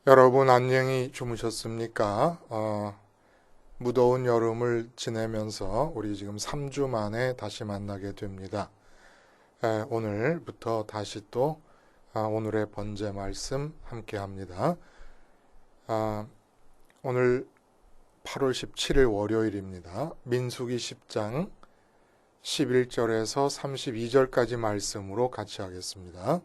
여러분 안녕히 주무셨습니까? 무더운 여름을 지내면서 우리 지금 3주 만에 다시 만나게 됩니다. 오늘부터 다시 또 오늘의 번제 말씀 함께 합니다. 오늘 8월 17일 월요일입니다. 민수기 10장 11절에서 32절까지 말씀으로 같이 하겠습니다.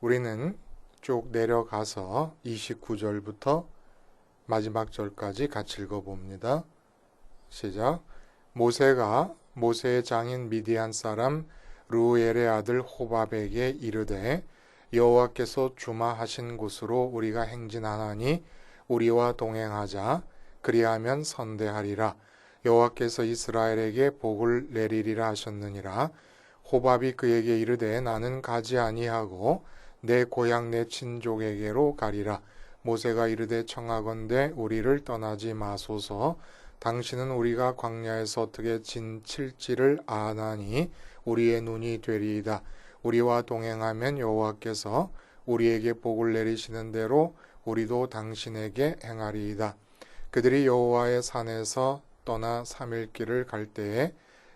우리는 쭉 내려가서 29절부터 마지막 절까지 같이 읽어봅니다. 시작. 모세가 모세의 장인 미디안 사람 르우엘의 아들 호밥에게 이르되 여호와께서 주마하신 곳으로 우리가 행진하나니 우리와 동행하자. 그리하면 선대하리라. 여호와께서 이스라엘에게 복을 내리리라 하셨느니라. 호밥이 그에게 이르되 나는 가지 아니하고 내 고향 내 친족에게로 가리라. 모세가 이르되 청하건대 우리를 떠나지 마소서. 당신은 우리가 광야에서 어떻게 진칠지를 아나니 우리의 눈이 되리이다. 우리와 동행하면 여호와께서 우리에게 복을 내리시는 대로 우리도 당신에게 행하리이다. 그들이 여호와의 산에서 떠나 3일 길을 갈 때에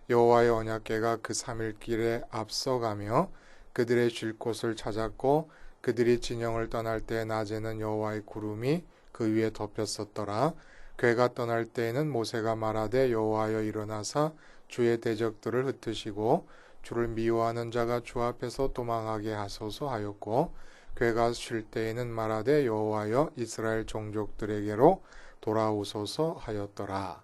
여호와의 언약궤가 그 3일 길에 앞서가며 그들의 쉴 곳을 찾았고 그들이 진영을 떠날 때 낮에는 여호와의 구름이 그 위에 덮였었더라. 궤가 떠날 때에는 모세가 말하되 여호와여 일어나사 주의 대적들을 흩으시고 주를 미워하는 자가 주 앞에서 도망하게 하소서 하였고 궤가 쉴 때에는 말하되 여호와여 이스라엘 종족들에게로 돌아오소서 하였더라.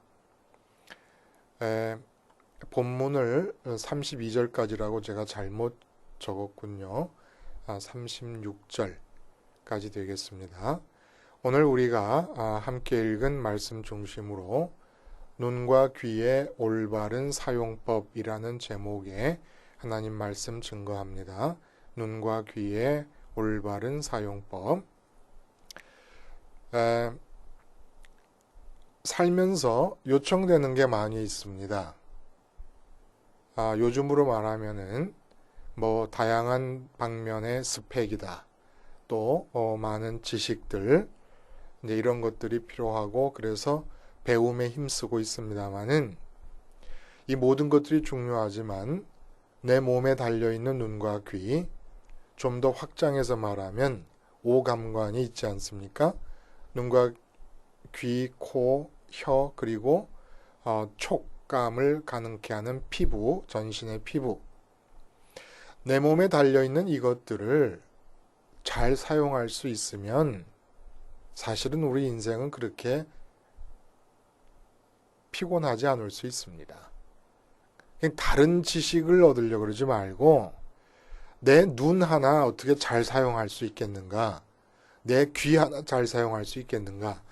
본문을 32절까지라고 제가 잘못 적었군요. 36절까지 되겠습니다. 오늘 우리가 함께 읽은 말씀 중심으로 눈과 귀의 올바른 사용법이라는 제목의 하나님 말씀 증거합니다. 눈과 귀의 올바른 사용법. 살면서 요청되는 게 많이 있습니다. 요즘으로 말하면은 다양한 방면의 스펙이다. 또 많은 지식들 이제 이런 것들이 필요하고 그래서 배움에 힘쓰고 있습니다만은 이 모든 것들이 중요하지만 내 몸에 달려있는 눈과 귀, 좀 더 확장해서 말하면 오감관이 있지 않습니까? 눈과 귀, 코, 혀 그리고 촉감을 가능케 하는 피부, 전신의 피부. 내 몸에 달려있는 이것들을 잘 사용할 수 있으면 사실은 우리 인생은 그렇게 피곤하지 않을 수 있습니다. 다른 지식을 얻으려고 그러지 말고 내 눈 하나 어떻게 잘 사용할 수 있겠는가? 내 귀 하나 잘 사용할 수 있겠는가?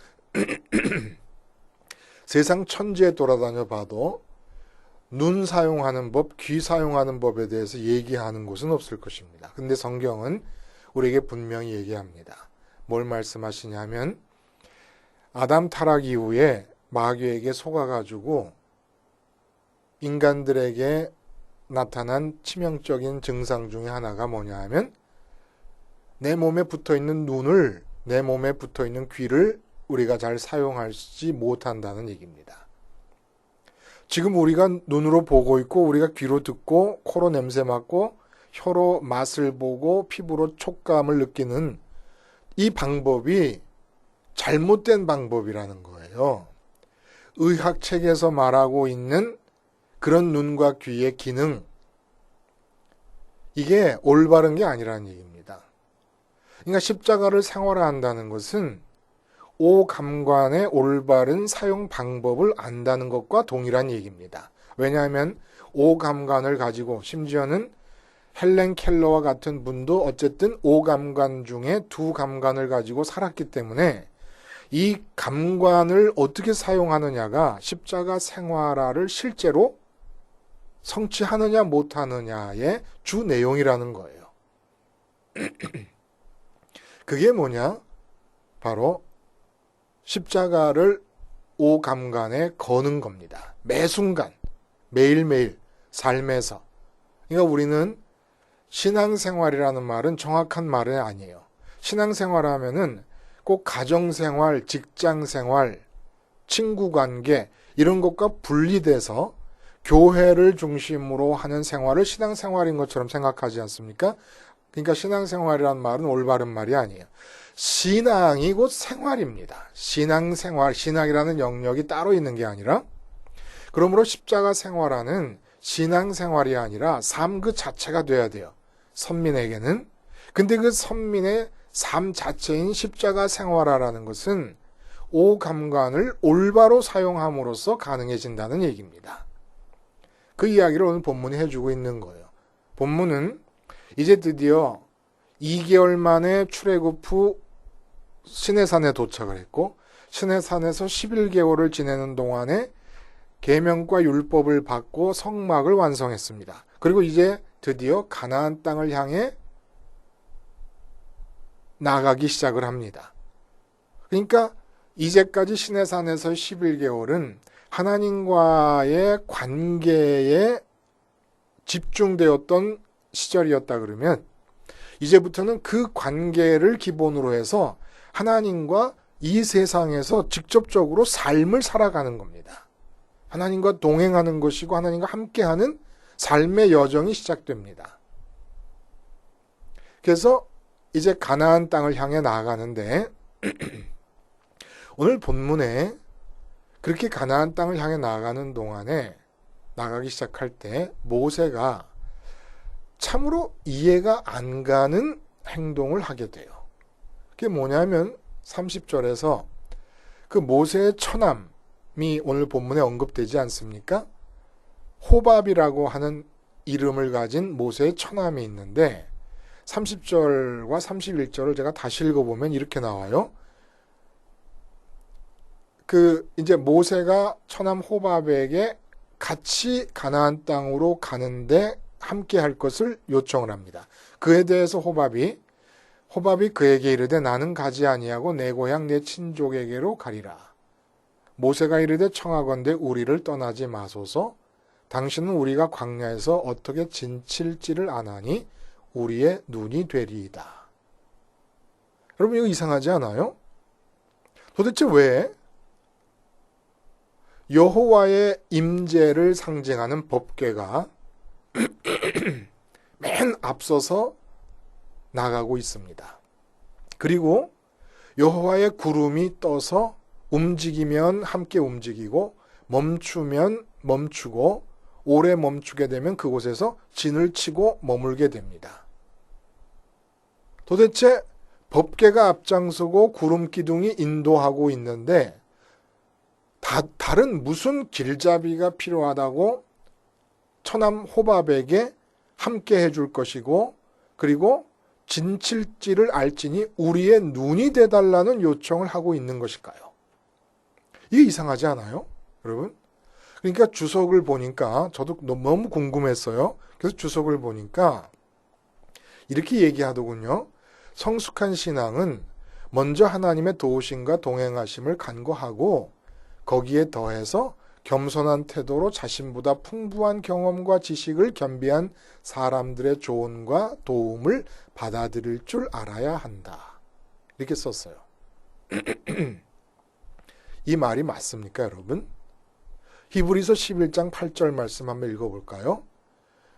세상 천지에 돌아다녀 봐도 눈 사용하는 법, 귀 사용하는 법에 대해서 얘기하는 곳은 없을 것입니다. 근데 성경은 우리에게 분명히 얘기합니다. 뭘 말씀하시냐면 아담 타락 이후에 마귀에게 속아가지고 인간들에게 나타난 치명적인 증상 중에 하나가 뭐냐 하면 내 몸에 붙어있는 눈을, 내 몸에 붙어있는 귀를 우리가 잘 사용하지 못한다는 얘기입니다. 지금 우리가 눈으로 보고 있고 우리가 귀로 듣고 코로 냄새 맡고 혀로 맛을 보고 피부로 촉감을 느끼는 이 방법이 잘못된 방법이라는 거예요. 의학책에서 말하고 있는 그런 눈과 귀의 기능, 이게 올바른 게 아니라는 얘기입니다. 그러니까 십자가를 생활화한다는 것은 오감관의 올바른 사용 방법을 안다는 것과 동일한 얘기입니다. 왜냐하면 오감관을 가지고 심지어는 헬렌 켈러와 같은 분도 어쨌든 오감관 중에 두 감관을 가지고 살았기 때문에 이 감관을 어떻게 사용하느냐가 십자가 생활화를 실제로 성취하느냐 못하느냐의 주 내용이라는 거예요. 그게 뭐냐? 바로 십자가를 오감관에 거는 겁니다. 매 순간, 매일매일 삶에서. 그러니까 우리는 신앙생활이라는 말은 정확한 말은 아니에요. 신앙생활 하면은 꼭 가정생활, 직장생활, 친구관계 이런 것과 분리돼서 교회를 중심으로 하는 생활을 신앙생활인 것처럼 생각하지 않습니까? 그러니까 신앙생활이라는 말은 올바른 말이 아니에요. 신앙이 곧 생활입니다. 신앙생활, 신앙이라는 영역이 따로 있는 게 아니라 그러므로 십자가 생활하는 신앙생활이 아니라 삶 그 자체가 돼야 돼요. 선민에게는. 근데 그 선민의 삶 자체인 십자가 생활하라는 것은 오감관을 올바로 사용함으로써 가능해진다는 얘기입니다. 그 이야기를 오늘 본문이 해주고 있는 거예요. 본문은 이제 드디어 2개월 만에 출애굽 후 시내산에 도착을 했고 시내산에서 11개월을 지내는 동안에 계명과 율법을 받고 성막을 완성했습니다. 그리고 이제 드디어 가나안 땅을 향해 나가기 시작을 합니다. 그러니까 이제까지 시내산에서 11개월은 하나님과의 관계에 집중되었던 시절이었다 그러면 이제부터는 그 관계를 기본으로 해서 하나님과 이 세상에서 직접적으로 삶을 살아가는 겁니다. 하나님과 동행하는 것이고 하나님과 함께하는 삶의 여정이 시작됩니다. 그래서 이제 가나안 땅을 향해 나아가는데 오늘 본문에 그렇게 가나안 땅을 향해 나아가는 동안에 나가기 시작할 때 모세가 참으로 이해가 안 가는 행동을 하게 돼요. 그게 뭐냐면 30절에서 그 모세의 처남이 오늘 본문에 언급되지 않습니까? 호밥이라고 하는 이름을 가진 모세의 처남이 있는데 30절과 31절을 제가 다시 읽어보면 이렇게 나와요. 이제 모세가 처남 호밥에게 같이 가나안 땅으로 가는데 함께 할 것을 요청을 합니다. 그에 대해서 호밥이 그에게 이르되 나는 가지 아니하고 내 고향 내 친족에게로 가리라. 모세가 이르되 청하건대 우리를 떠나지 마소서. 당신은 우리가 광야에서 어떻게 진칠지를 아나니 우리의 눈이 되리이다. 여러분 이거 이상하지 않아요? 도대체 왜 여호와의 임재를 상징하는 법궤가 맨 앞서서 나가고 있습니다. 그리고 여호와의 구름이 떠서 움직이면 함께 움직이고 멈추면 멈추고 오래 멈추게 되면 그곳에서 진을 치고 머물게 됩니다. 도대체 법궤가 앞장서고 구름 기둥이 인도하고 있는데 다른 무슨 길잡이가 필요하다고 처남 호밥에게 함께 해줄 것이고 그리고 진칠지를 알지니 우리의 눈이 돼달라는 요청을 하고 있는 것일까요? 이게 이상하지 않아요? 여러분? 그러니까 주석을 보니까 저도 너무 궁금했어요. 그래서 주석을 보니까 이렇게 얘기하더군요. 성숙한 신앙은 먼저 하나님의 도우심과 동행하심을 간구하고 거기에 더해서 겸손한 태도로 자신보다 풍부한 경험과 지식을 겸비한 사람들의 조언과 도움을 받아들일 줄 알아야 한다. 이렇게 썼어요. 이 말이 맞습니까, 여러분? 히브리서 11장 8절 말씀 한번 읽어볼까요?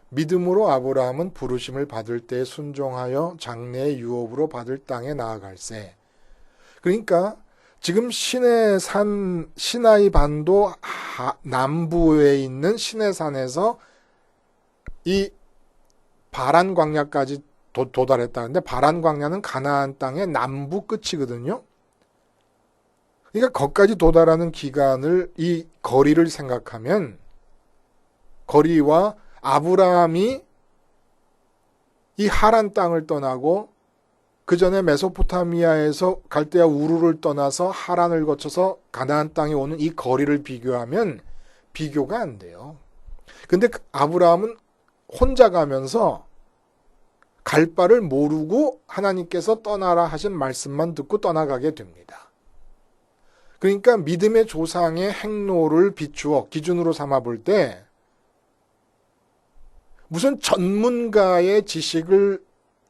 믿음으로 아브라함은 부르심을 받을 때 순종하여 장래의 유업으로 받을 땅에 나아갈세. 그러니까 지금 시나이 반도 남부에 있는 시내산에서 이 바란 광야까지 도달했다는데 바란 광야는 가나안 땅의 남부 끝이거든요. 그러니까 거기까지 도달하는 기간을 이 거리를 생각하면 거리와 아브라함이 이 하란 땅을 떠나고 그 전에 메소포타미아에서 갈대아 우르를 떠나서 하란을 거쳐서 가나안 땅에 오는 이 거리를 비교하면 비교가 안 돼요. 근데 아브라함은 혼자 가면서 갈 바를 모르고 하나님께서 떠나라 하신 말씀만 듣고 떠나가게 됩니다. 그러니까 믿음의 조상의 행로를 비추어 기준으로 삼아 볼 때 무슨 전문가의 지식을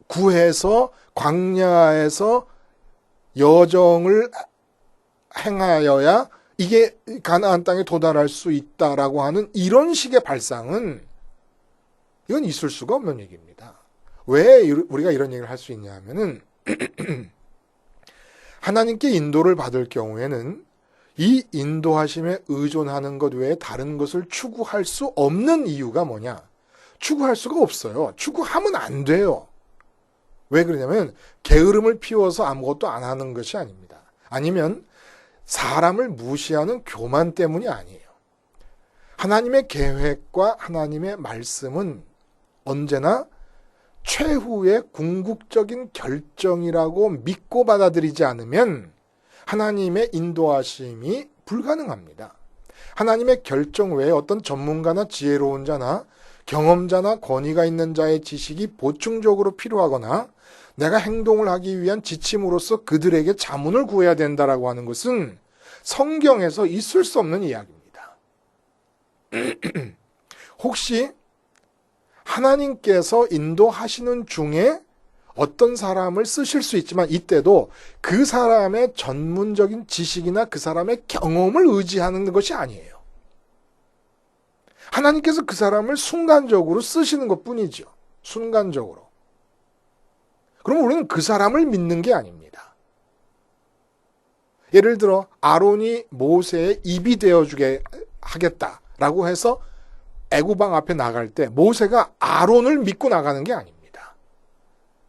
구해서 광야에서 여정을 행하여야 이게 가나안 땅에 도달할 수 있다라고 하는 이런 식의 발상은 이건 있을 수가 없는 얘기입니다. 왜 우리가 이런 얘기를 할 수 있냐 하면은 하나님께 인도를 받을 경우에는 이 인도하심에 의존하는 것 외에 다른 것을 추구할 수 없는 이유가 뭐냐? 추구할 수가 없어요. 추구하면 안 돼요. 왜 그러냐면 게으름을 피워서 아무것도 안 하는 것이 아닙니다. 아니면 사람을 무시하는 교만 때문이 아니에요. 하나님의 계획과 하나님의 말씀은 언제나 최후의 궁극적인 결정이라고 믿고 받아들이지 않으면 하나님의 인도하심이 불가능합니다. 하나님의 결정 외에 어떤 전문가나 지혜로운 자나 경험자나 권위가 있는 자의 지식이 보충적으로 필요하거나 내가 행동을 하기 위한 지침으로서 그들에게 자문을 구해야 된다라고 하는 것은 성경에서 있을 수 없는 이야기입니다. 혹시 하나님께서 인도하시는 중에 어떤 사람을 쓰실 수 있지만 이때도 그 사람의 전문적인 지식이나 그 사람의 경험을 의지하는 것이 아니에요. 하나님께서 그 사람을 순간적으로 쓰시는 것뿐이죠. 순간적으로. 그럼 우리는 그 사람을 믿는 게 아닙니다. 예를 들어 아론이 모세의 입이 되어주게 하겠다라고 해서 애구방 앞에 나갈 때 모세가 아론을 믿고 나가는 게 아닙니다.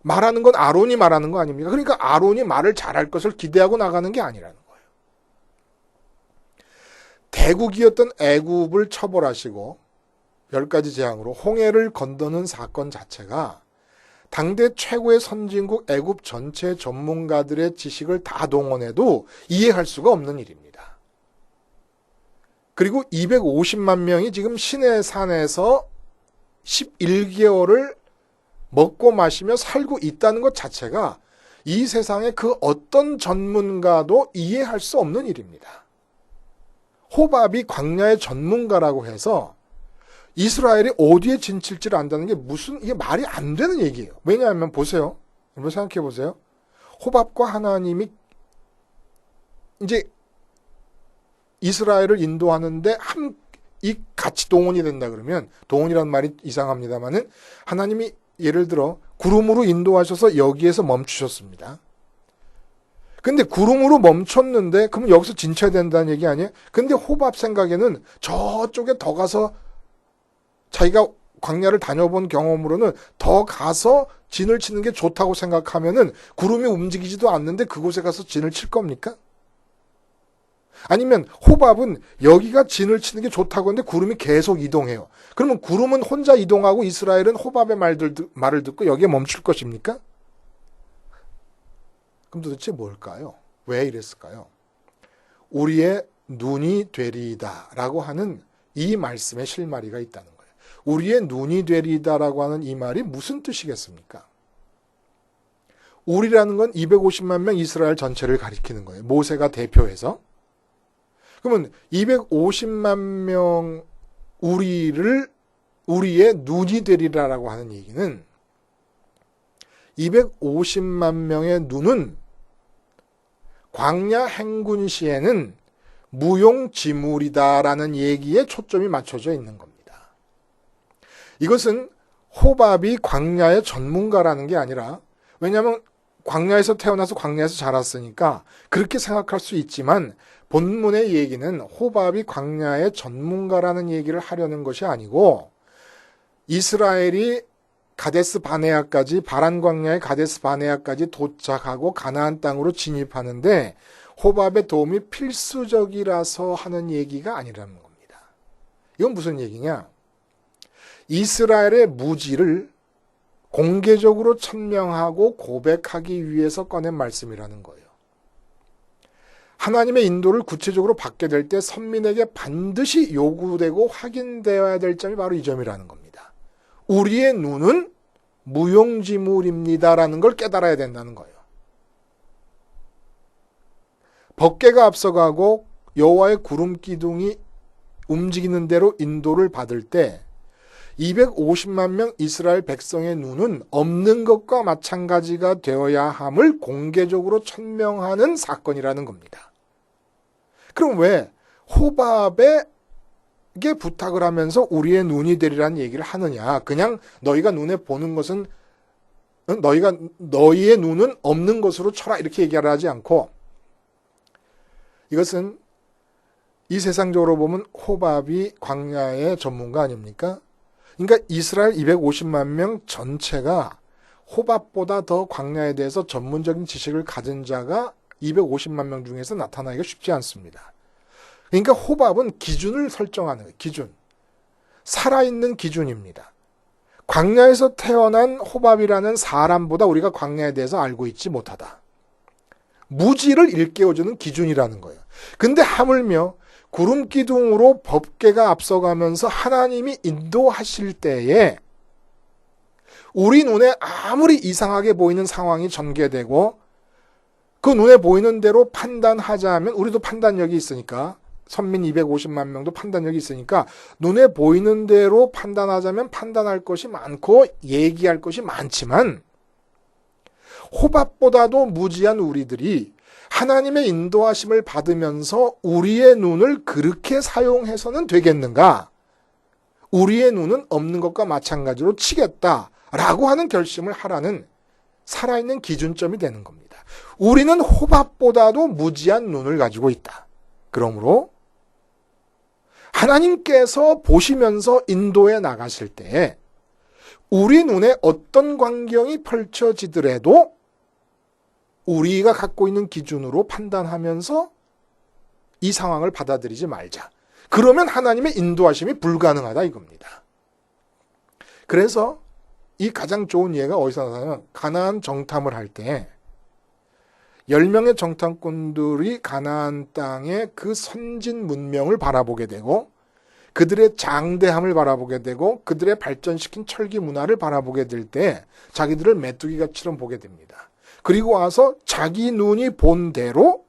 말하는 건 아론이 말하는 거 아닙니까? 그러니까 아론이 말을 잘할 것을 기대하고 나가는 게 아니라는 거예요. 대국이었던 애굽을 처벌하시고 10가지 재앙으로 홍해를 건너는 사건 자체가 당대 최고의 선진국 애굽 전체 전문가들의 지식을 다 동원해도 이해할 수가 없는 일입니다. 그리고 250만 명이 지금 시내산에서 11개월을 먹고 마시며 살고 있다는 것 자체가 이 세상의 그 어떤 전문가도 이해할 수 없는 일입니다. 호밥이 광야의 전문가라고 해서 이스라엘이 어디에 진칠지를 안다는 게 이게 말이 안 되는 얘기예요. 왜냐하면 보세요. 여러분 생각해 보세요. 호밥과 하나님이 이제 이스라엘을 인도하는데 같이 동원이 된다 그러면, 동원이라는 말이 이상합니다만은 하나님이 예를 들어 구름으로 인도하셔서 여기에서 멈추셨습니다. 근데 구름으로 멈췄는데 그러면 여기서 진쳐야 된다는 얘기 아니에요? 근데 호밥 생각에는 저쪽에 더 가서 자기가 광야를 다녀본 경험으로는 더 가서 진을 치는 게 좋다고 생각하면은 구름이 움직이지도 않는데 그곳에 가서 진을 칠 겁니까? 아니면 호밥은 여기가 진을 치는 게 좋다고 하는데 구름이 계속 이동해요. 그러면 구름은 혼자 이동하고 이스라엘은 호밥의 말을 듣고 여기에 멈출 것입니까? 그럼 도대체 뭘까요? 왜 이랬을까요? 우리의 눈이 되리이다 라고 하는 이 말씀에 실마리가 있다는 거예요. 우리의 눈이 되리이다라고 하는 이 말이 무슨 뜻이겠습니까? 우리라는 건 250만 명 이스라엘 전체를 가리키는 거예요. 모세가 대표해서. 그러면 250만 명 우리의 눈이 되리라라고 하는 얘기는 250만 명의 눈은 광야 행군 시에는 무용지물이다라는 얘기에 초점이 맞춰져 있는 겁니다. 이것은 호밥이 광야의 전문가라는 게 아니라, 왜냐하면 광야에서 태어나서 광야에서 자랐으니까 그렇게 생각할 수 있지만 본문의 얘기는 호밥이 광야의 전문가라는 얘기를 하려는 것이 아니고 이스라엘이 가데스 바네아까지, 바란 광야의 가데스 바네아까지 도착하고 가나안 땅으로 진입하는데 호밥의 도움이 필수적이라서 하는 얘기가 아니라는 겁니다. 이건 무슨 얘기냐? 이스라엘의 무지를 공개적으로 천명하고 고백하기 위해서 꺼낸 말씀이라는 거예요. 하나님의 인도를 구체적으로 받게 될 때 선민에게 반드시 요구되고 확인되어야 될 점이 바로 이 점이라는 겁니다. 우리의 눈은 무용지물입니다라는 걸 깨달아야 된다는 거예요. 법궤가 앞서가고 여호와의 구름 기둥이 움직이는 대로 인도를 받을 때 250만 명 이스라엘 백성의 눈은 없는 것과 마찬가지가 되어야 함을 공개적으로 천명하는 사건이라는 겁니다. 그럼 왜 호밥에게 부탁을 하면서 우리의 눈이 되리라는 얘기를 하느냐? 그냥 너희가 눈에 보는 것은 너희의 눈은 없는 것으로 쳐라 이렇게 얘기를 하지 않고, 이것은 이 세상적으로 보면 호밥이 광야의 전문가 아닙니까? 그러니까 이스라엘 250만 명 전체가 호밥보다 더 광야에 대해서 전문적인 지식을 가진 자가 250만 명 중에서 나타나기가 쉽지 않습니다. 그러니까 호밥은 기준을 설정하는 거예요. 기준. 살아있는 기준입니다. 광야에서 태어난 호밥이라는 사람보다 우리가 광야에 대해서 알고 있지 못하다. 무지를 일깨워주는 기준이라는 거예요. 근데 하물며 구름 기둥으로 법궤가 앞서가면서 하나님이 인도하실 때에 우리 눈에 아무리 이상하게 보이는 상황이 전개되고 그 눈에 보이는 대로 판단하자면, 우리도 판단력이 있으니까, 선민 250만 명도 판단력이 있으니까 눈에 보이는 대로 판단하자면 판단할 것이 많고 얘기할 것이 많지만, 호밥보다도 무지한 우리들이 하나님의 인도하심을 받으면서 우리의 눈을 그렇게 사용해서는 되겠는가? 우리의 눈은 없는 것과 마찬가지로 치겠다라고 하는 결심을 하라는 살아있는 기준점이 되는 겁니다. 우리는 호밥보다도 무지한 눈을 가지고 있다. 그러므로 하나님께서 보시면서 인도해 나가실 때에 우리 눈에 어떤 광경이 펼쳐지더라도 우리가 갖고 있는 기준으로 판단하면서 이 상황을 받아들이지 말자. 그러면 하나님의 인도하심이 불가능하다 이겁니다. 그래서 이 가장 좋은 예가 어디서 나타나면, 가나안 정탐을 할 때 10명의 정탐꾼들이 가나안 땅의 그 선진 문명을 바라보게 되고 그들의 장대함을 바라보게 되고 그들의 발전시킨 철기 문화를 바라보게 될 때 자기들을 메뚜기같이처럼 보게 됩니다. 그리고 와서 자기 눈이 본 대로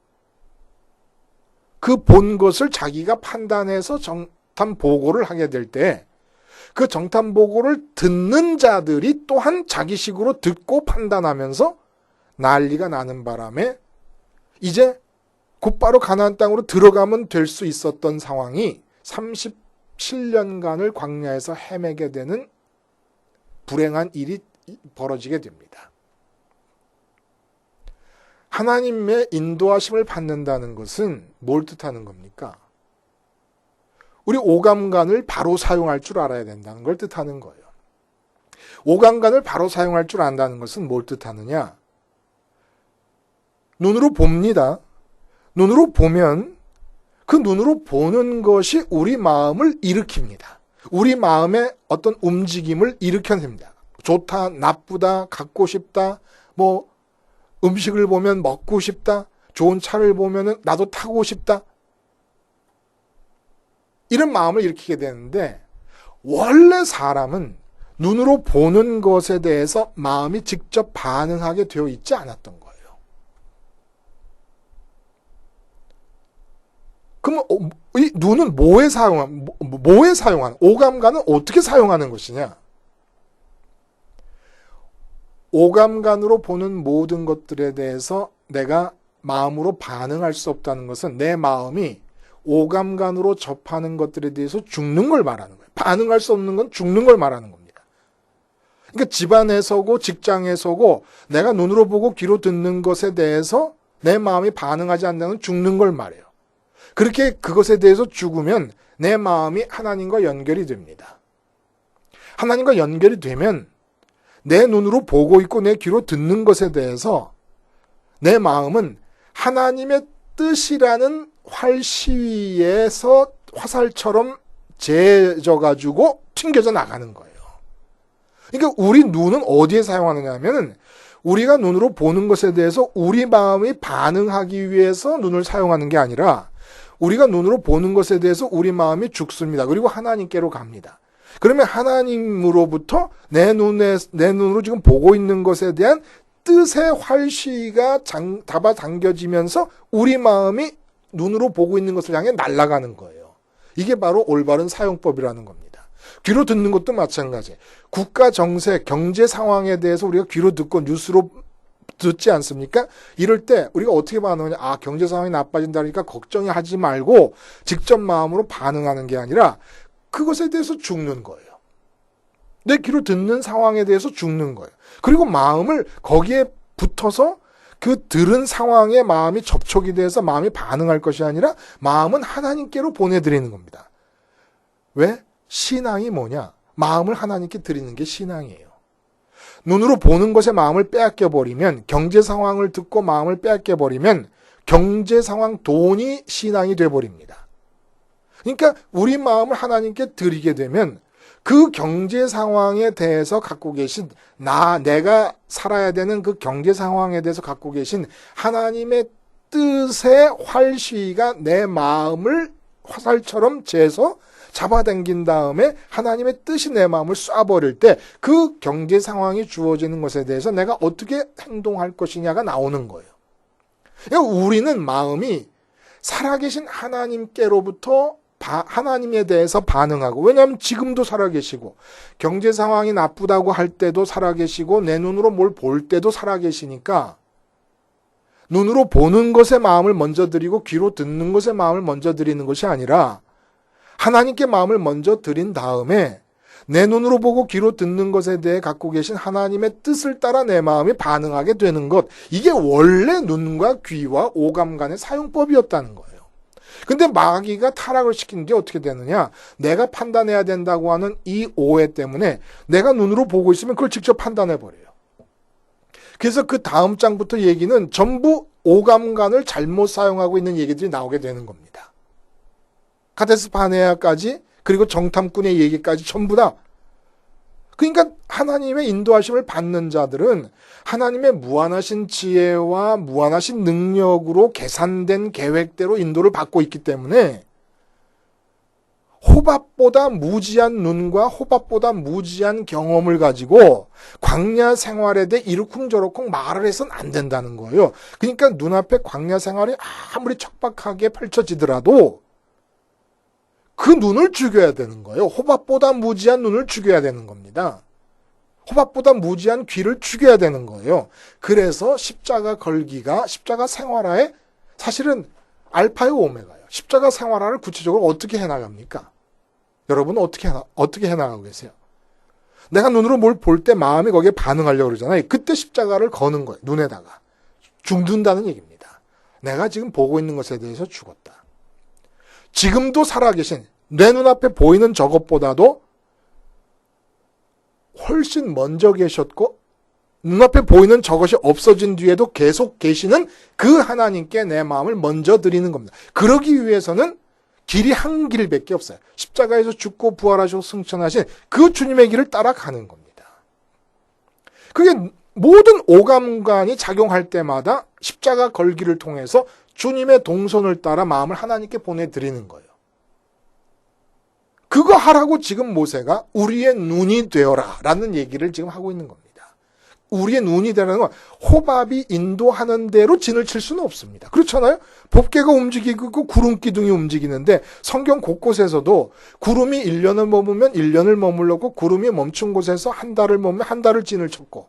그 본 것을 자기가 판단해서 정탐 보고를 하게 될 때 그 정탐 보고를 듣는 자들이 또한 자기식으로 듣고 판단하면서 난리가 나는 바람에 이제 곧바로 가나안 땅으로 들어가면 될 수 있었던 상황이 37년간을 광야에서 헤매게 되는 불행한 일이 벌어지게 됩니다. 하나님의 인도하심을 받는다는 것은 뭘 뜻하는 겁니까? 우리 오감관을 바로 사용할 줄 알아야 된다는 걸 뜻하는 거예요. 오감관을 바로 사용할 줄 안다는 것은 뭘 뜻하느냐? 눈으로 봅니다. 눈으로 보면 그 눈으로 보는 것이 우리 마음을 일으킵니다. 우리 마음의 어떤 움직임을 일으켜냅니다. 좋다, 나쁘다, 갖고 싶다, 음식을 보면 먹고 싶다, 좋은 차를 보면 나도 타고 싶다, 이런 마음을 일으키게 되는데, 원래 사람은 눈으로 보는 것에 대해서 마음이 직접 반응하게 되어 있지 않았던 거예요. 그럼 이 눈은 뭐에 사용한, 오감관은 어떻게 사용하는 것이냐? 오감관으로 보는 모든 것들에 대해서 내가 마음으로 반응할 수 없다는 것은 내 마음이 오감관으로 접하는 것들에 대해서 죽는 걸 말하는 거예요. 반응할 수 없는 건 죽는 걸 말하는 겁니다. 그러니까 집안에서고 직장에서고 내가 눈으로 보고 귀로 듣는 것에 대해서 내 마음이 반응하지 않는 건 죽는 걸 말해요. 그렇게 그것에 대해서 죽으면 내 마음이 하나님과 연결이 됩니다. 하나님과 연결이 되면 내 눈으로 보고 있고 내 귀로 듣는 것에 대해서 내 마음은 하나님의 뜻이라는 활시위에서 화살처럼 재져가지고 튕겨져 나가는 거예요. 그러니까 우리 눈은 어디에 사용하느냐 하면 우리가 눈으로 보는 것에 대해서 우리 마음이 반응하기 위해서 눈을 사용하는 게 아니라 우리가 눈으로 보는 것에 대해서 우리 마음이 죽습니다. 그리고 하나님께로 갑니다. 그러면 하나님으로부터 내 눈으로 지금 보고 있는 것에 대한 뜻의 활시가 잡아당겨지면서 우리 마음이 눈으로 보고 있는 것을 향해 날아가는 거예요. 이게 바로 올바른 사용법이라는 겁니다. 귀로 듣는 것도 마찬가지. 국가 정세, 경제 상황에 대해서 우리가 귀로 듣고 뉴스로 듣지 않습니까? 이럴 때 우리가 어떻게 반응하냐? 아, 경제 상황이 나빠진다니까 걱정하지 말고 직접 마음으로 반응하는 게 아니라 그것에 대해서 죽는 거예요. 내 귀로 듣는 상황에 대해서 죽는 거예요. 그리고 마음을 거기에 붙어서 그 들은 상황에 마음이 접촉이 돼서 마음이 반응할 것이 아니라 마음은 하나님께로 보내드리는 겁니다. 왜? 신앙이 뭐냐? 마음을 하나님께 드리는 게 신앙이에요. 눈으로 보는 것에 마음을 빼앗겨 버리면, 경제 상황을 듣고 마음을 빼앗겨 버리면 경제 상황, 돈이 신앙이 돼 버립니다. 그러니까 우리 마음을 하나님께 드리게 되면 그 경제 상황에 대해서 갖고 계신 내가 살아야 되는 그 경제 상황에 대해서 갖고 계신 하나님의 뜻의 활시위가 내 마음을 화살처럼 재서 잡아당긴 다음에 하나님의 뜻이 내 마음을 쏴버릴 때 그 경제 상황이 주어지는 것에 대해서 내가 어떻게 행동할 것이냐가 나오는 거예요. 그러니까 우리는 마음이 살아계신 하나님께로부터 하나님에 대해서 반응하고, 왜냐하면 지금도 살아계시고 경제 상황이 나쁘다고 할 때도 살아계시고 내 눈으로 뭘 볼 때도 살아계시니까 눈으로 보는 것에 마음을 먼저 드리고 귀로 듣는 것에 마음을 먼저 드리는 것이 아니라 하나님께 마음을 먼저 드린 다음에 내 눈으로 보고 귀로 듣는 것에 대해 갖고 계신 하나님의 뜻을 따라 내 마음이 반응하게 되는 것, 이게 원래 눈과 귀와 오감 간의 사용법이었다는 거예요. 근데 마귀가 타락을 시킨 게 어떻게 되느냐? 내가 판단해야 된다고 하는 이 오해 때문에 내가 눈으로 보고 있으면 그걸 직접 판단해 버려요. 그래서 그 다음 장부터 얘기는 전부 오감관을 잘못 사용하고 있는 얘기들이 나오게 되는 겁니다. 카데스 바네아까지, 그리고 정탐꾼의 얘기까지 전부 다. 그러니까 하나님의 인도하심을 받는 자들은 하나님의 무한하신 지혜와 무한하신 능력으로 계산된 계획대로 인도를 받고 있기 때문에 호밥보다 무지한 눈과 호밥보다 무지한 경험을 가지고 광야 생활에 대해 이러쿵저러쿵 말을 해서는 안 된다는 거예요. 그러니까 눈앞에 광야 생활이 아무리 척박하게 펼쳐지더라도 그 눈을 죽여야 되는 거예요. 호밥보다 무지한 눈을 죽여야 되는 겁니다. 호밥보다 무지한 귀를 죽여야 되는 거예요. 그래서 십자가 걸기가, 십자가 생활화의 사실은 알파요 오메가예요. 십자가 생활화를 구체적으로 어떻게 해나갑니까? 여러분은 어떻게 해나가고 계세요? 내가 눈으로 뭘 볼 때 마음이 거기에 반응하려고 그러잖아요. 그때 십자가를 거는 거예요. 눈에다가. 죽는다는 얘기입니다. 내가 지금 보고 있는 것에 대해서 죽었다. 지금도 살아계신 내 눈앞에 보이는 저것보다도 훨씬 먼저 계셨고 눈앞에 보이는 저것이 없어진 뒤에도 계속 계시는 그 하나님께 내 마음을 먼저 드리는 겁니다. 그러기 위해서는 길이 한 길밖에 없어요. 십자가에서 죽고 부활하시고 승천하신 그 주님의 길을 따라가는 겁니다. 그게 모든 오감관이 작용할 때마다 십자가 걸기를 통해서 주님의 동선을 따라 마음을 하나님께 보내드리는 거예요. 그거 하라고 지금 모세가 우리의 눈이 되어라 라는 얘기를 지금 하고 있는 겁니다. 우리의 눈이 되라는 건 호밥이 인도하는 대로 진을 칠 수는 없습니다. 그렇잖아요? 법궤가 움직이고 구름 기둥이 움직이는데 성경 곳곳에서도 구름이 1년을 머무면 1년을 머물렀고 구름이 멈춘 곳에서 한 달을 머무면 한 달을 진을 쳤고,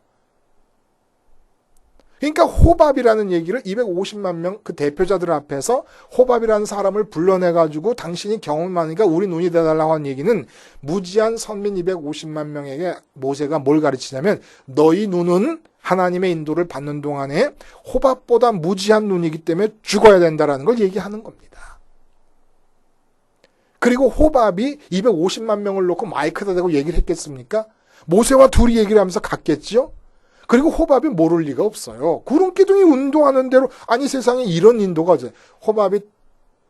그러니까 호밥이라는 얘기를 250만 명 그 대표자들 앞에서 호밥이라는 사람을 불러내가지고 당신이 경험이 많으니까 우리 눈이 되달라고 한 얘기는 무지한 선민 250만 명에게 모세가 뭘 가르치냐면 너희 눈은 하나님의 인도를 받는 동안에 호밥보다 무지한 눈이기 때문에 죽어야 된다라는 걸 얘기하는 겁니다. 그리고 호밥이 250만 명을 놓고 마이크에다 대고 얘기를 했겠습니까? 모세와 둘이 얘기를 하면서 갔겠지요? 그리고 호밥이 모를 리가 없어요. 구름기둥이 운동하는 대로, 아니 세상에 이런 인도가 어제 호밥이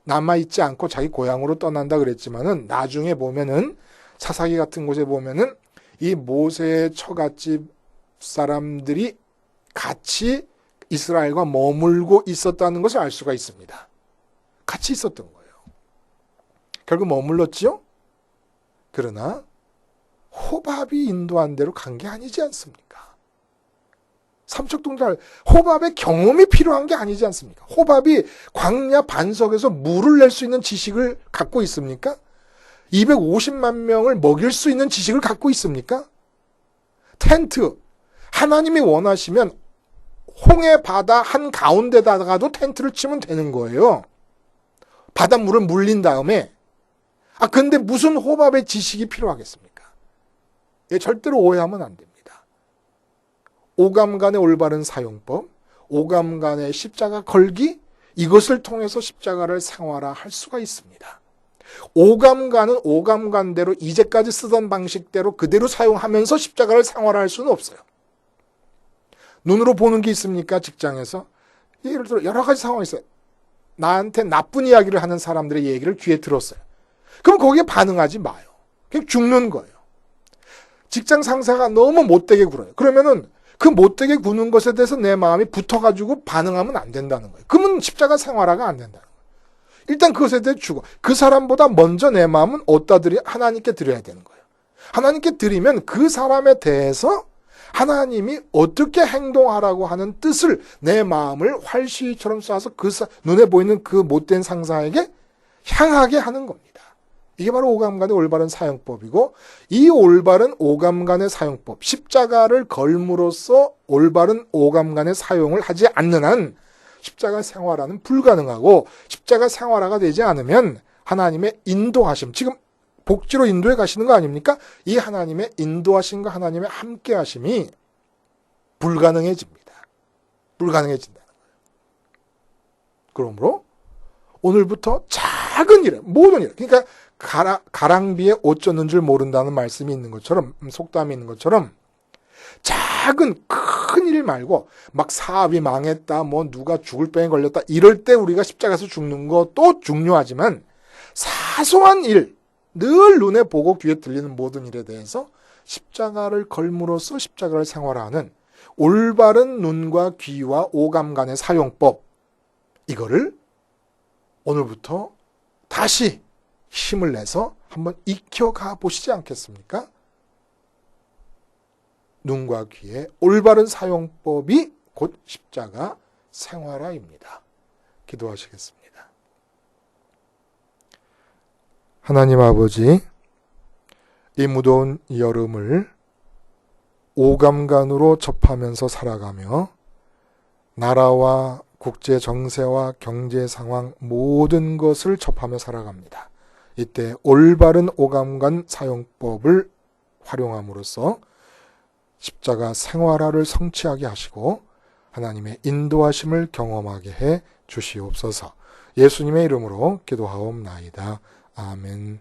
남아있지 않고 자기 고향으로 떠난다 그랬지만은 나중에 보면은 사사기 같은 곳에 보면은 이 모세의 처갓집 사람들이 같이 이스라엘과 머물고 있었다는 것을 알 수가 있습니다. 같이 있었던 거예요. 결국 머물렀지요? 그러나 호밥이 인도한 대로 간 게 아니지 않습니까? 삼척동달 호밥의 경험이 필요한 게 아니지 않습니까? 호밥이 광야 반석에서 물을 낼 수 있는 지식을 갖고 있습니까? 250만 명을 먹일 수 있는 지식을 갖고 있습니까? 텐트. 하나님이 원하시면 홍해 바다 한가운데다가도 텐트를 치면 되는 거예요. 바닷물을 물린 다음에. 근데 무슨 호밥의 지식이 필요하겠습니까? 절대로 오해하면 안 됩니다. 오감간의 올바른 사용법, 오감간의 십자가 걸기, 이것을 통해서 십자가를 생활화할 수가 있습니다. 오감간은 오감간대로 이제까지 쓰던 방식대로 그대로 사용하면서 십자가를 생활화할 수는 없어요. 눈으로 보는 게 있습니까? 직장에서. 예를 들어 여러 가지 상황이 있어요. 나한테 나쁜 이야기를 하는 사람들의 얘기를 귀에 들었어요. 그럼 거기에 반응하지 마요. 그냥 죽는 거예요. 직장 상사가 너무 못되게 굴어요. 그러면은 그 못되게 구는 것에 대해서 내 마음이 붙어가지고 반응하면 안 된다는 거예요. 그러면 십자가 생활화가 안 된다는 거예요. 일단 그것에 대해 죽어. 그 사람보다 먼저 내 마음은 어디다 하나님께 드려야 되는 거예요. 하나님께 드리면 그 사람에 대해서 하나님이 어떻게 행동하라고 하는 뜻을 내 마음을 활시위처럼 쏴서 눈에 보이는 그 못된 상사에게 향하게 하는 겁니다. 이게 바로 오감간의 올바른 사용법이고, 이 올바른 오감간의 사용법, 십자가를 걸므로써 올바른 오감간의 사용을 하지 않는 한 십자가 생활화는 불가능하고, 십자가 생활화가 되지 않으면 하나님의 인도하심, 지금 복지로 인도해 가시는 거 아닙니까? 이 하나님의 인도하심과 하나님의 함께 하심이 불가능해집니다. 불가능해진다는 거예요. 그러므로 오늘부터 작은 일, 모든 일, 그러니까 가랑비에 옷 젖는 줄 모른다는 말씀이 있는 것처럼, 속담이 있는 것처럼 작은 큰 일 말고 막 사업이 망했다, 뭐 누가 죽을 병에 걸렸다, 이럴 때 우리가 십자가에서 죽는 것도 중요하지만 사소한 일, 늘 눈에 보고 귀에 들리는 모든 일에 대해서 십자가를 걸므로써 십자가를 생활화하는 올바른 눈과 귀와 오감간의 사용법, 이거를 오늘부터 다시 힘을 내서 한번 익혀가 보시지 않겠습니까? 눈과 귀의 올바른 사용법이 곧 십자가 생활화입니다. 기도하시겠습니다. 하나님 아버지, 이 무더운 여름을 오감간으로 접하면서 살아가며 나라와 국제 정세와 경제 상황 모든 것을 접하며 살아갑니다. 이때 올바른 오감간 사용법을 활용함으로써 십자가 생활화를 성취하게 하시고 하나님의 인도하심을 경험하게 해 주시옵소서. 예수님의 이름으로 기도하옵나이다. 아멘.